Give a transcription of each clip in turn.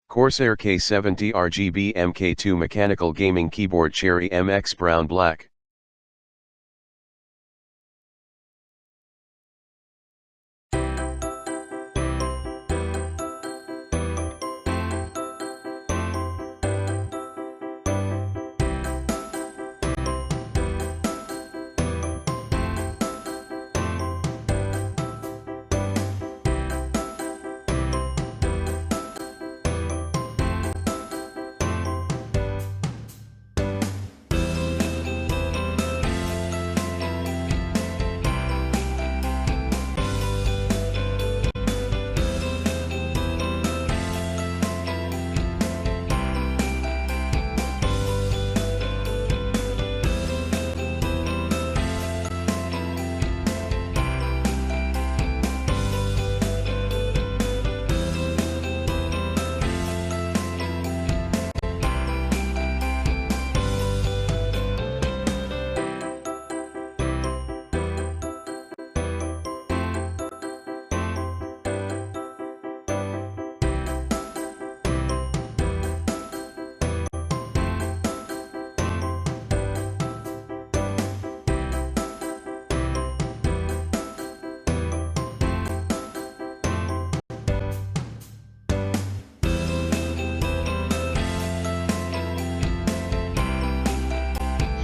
Corsair K70 RGB MK2 Mechanical Gaming Keyboard Cherry MX Brown Black.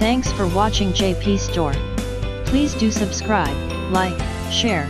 Thanks for watching JP Store. Please do subscribe, like, share,